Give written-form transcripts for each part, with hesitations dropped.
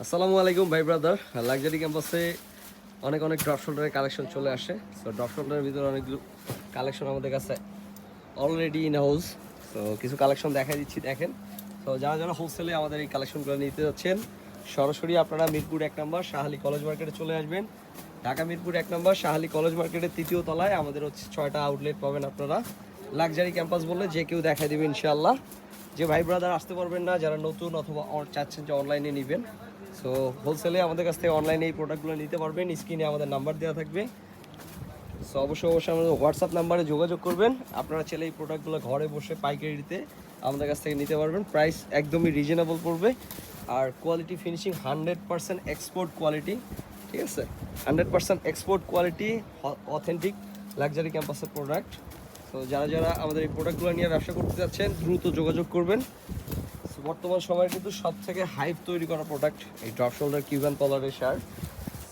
আসসালামু আলাইকুম ভাই ব্রাদার। লাক্সারি ক্যাম্পাসে অনেক অনেক ড্রপ শোল্ডারের কালেকশন চলে আসে। সো ড্রপ শোল্ডারের ভিতরে অনেকগুলো কালেকশন আমাদের কাছে অলরেডি ইন হাউস। সো কিছু কালেকশন দেখাই দিচ্ছি, দেখেন। সো যারা যারা হোলসেলে আমাদের এই কালেকশনগুলো নিতে যাচ্ছেন, সরাসরি আপনারা মিরপুর 1 নম্বর শাহালি কলেজ মার্কেটে চলে আসবেন। ঢাকা মিরপুর 1 নম্বর শাহালি কলেজ মার্কেটের 3য় তলায় আমাদের হচ্ছে 6টা আউটলেট পাবেন আপনারা। লাক্সারি ক্যাম্পাস বললে যে কেউ দেখাই দেবে ইনশাআল্লাহ। যে ভাই ব্রাদার আসতে পারবেন না, যারা নতুন অথবা চাচ্ছেন যে অনলাইনে নেবেন, সো হোলসেলে আমাদের কাছ থেকে অনলাইনে এই প্রোডাক্টগুলো নিতে পারবেন। স্ক্রিনে আমাদের নাম্বার দেওয়া থাকবে। সো অবশ্যই আমাদের হোয়াটসঅ্যাপ নাম্বারে যোগাযোগ করবেন। আপনারা চাইলে এই প্রোডাক্টগুলো ঘরে বসে পাইকারিতে আমাদের কাছ থেকে নিতে পারবেন। প্রাইস একদমই রিজনেবল পড়বে। আর কোয়ালিটি ফিনিশিং 100% এক্সপোর্ট কোয়ালিটি, ঠিক আছে? 100% এক্সপোর্ট কোয়ালিটি, অথেন্টিক লাক্সারি ক্যাম্পাসের প্রোডাক্ট। তো যারা যারা আমাদের এই প্রোডাক্টগুলো নিয়ে ব্যবসা করতে যাচ্ছেন দ্রুত যোগাযোগ করবেন। বর্তমান সময়ে কিন্তু সব থেকে হাইপ তৈরি করা প্রোডাক্ট এই ড্রপ শোল্ডার কিউবান কলারের শার্ট।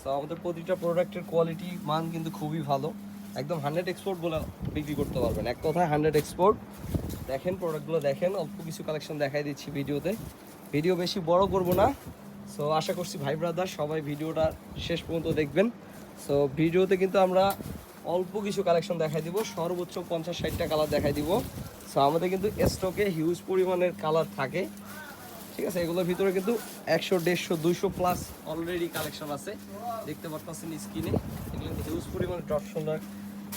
তো আমাদের প্রতিটা প্রোডাক্টের কোয়ালিটি মান কিন্তু খুবই ভালো, একদম 100 এক্সপোর্ট বলে বিক্রি করতে পারবেন। এক কথায় 100 এক্সপোর্ট। দেখেন প্রোডাক্টগুলো দেখেন, অল্প কিছু কালেকশন দেখাই দিচ্ছি ভিডিওতে। ভিডিও বেশি বড় করব না। সো আশা করছি ভাই ব্রাদার সবাই ভিডিওটা শেষ পর্যন্ত দেখবেন। সো ভিডিওতে কিন্তু আমরা অল্প কিছু কালেকশন দেখাই দিব, সর্বোচ্চ 50-60টা কালার দেখাই দিব। সো আমাদের কিন্তু স্টকে হিউজ পরিমাণের কালার থাকে, ঠিক আছে? এগুলোর ভিতরে কিন্তু 100, 150, 200 প্লাস অলরেডি কালেকশন আছে, দেখতে পাচ্ছেন স্ক্রিনে। এগুলো কিন্তু হিউজ পরিমাণে ড্রপ শোল্ডার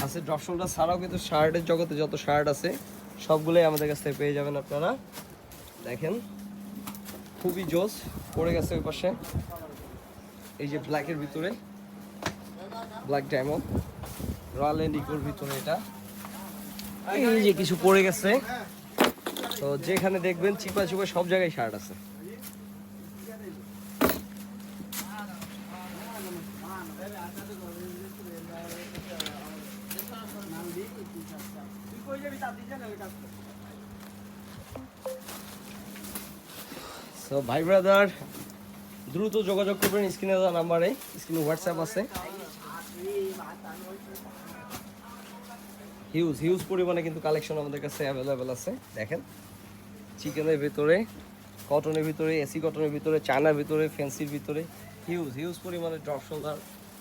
আছে। ড্রপ শোল্ডার ছাড়াও কিন্তু শার্টের জগতে যত শার্ট আছে সবগুলোই আমাদের কাছ থেকে পেয়ে যাবেন আপনারা। দেখেন খুবই জোস পড়ে গেছে ওই পাশে, এই যে ব্ল্যাকের ভিতরে, ব্ল্যাক ডায়মন্ড রয়্যাল ইন্ডিগোর ভিতরে এটা, এই যে কিছু পড়ে গেছে। তো যেখানে দেখবেন চিপা চিপা সব জায়গায় শার্ট আছে। সো ভাই ব্রাদার দ্রুত যোগাযোগ করবেন স্ক্রিনে দেওয়া নাম্বারে। স্ক্রিনে হোয়াটসঅ্যাপ আছে। হিউজ হিউজ পরিমাণে কিন্তু কালেকশন আমাদের কাছে অ্যাভেলেবেল আছে। দেখেন চিকেনের ভিতরে, কটনের ভিতরে, এসি কটনের ভিতরে, চায়নার ভিতরে, ফ্যান্সির ভিতরে হিউজ হিউজ পরিমাণে ড্রপ শোল্ডার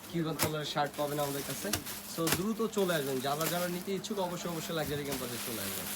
কিউবান কালারের শার্ট পাবেন আমাদের কাছে। সো দ্রুত চলে আসবেন, যারা যারা নিতে ইচ্ছুক অবশ্যই অবশ্যই লাক্সারি ক্যাম্পাসে চলে আসবেন।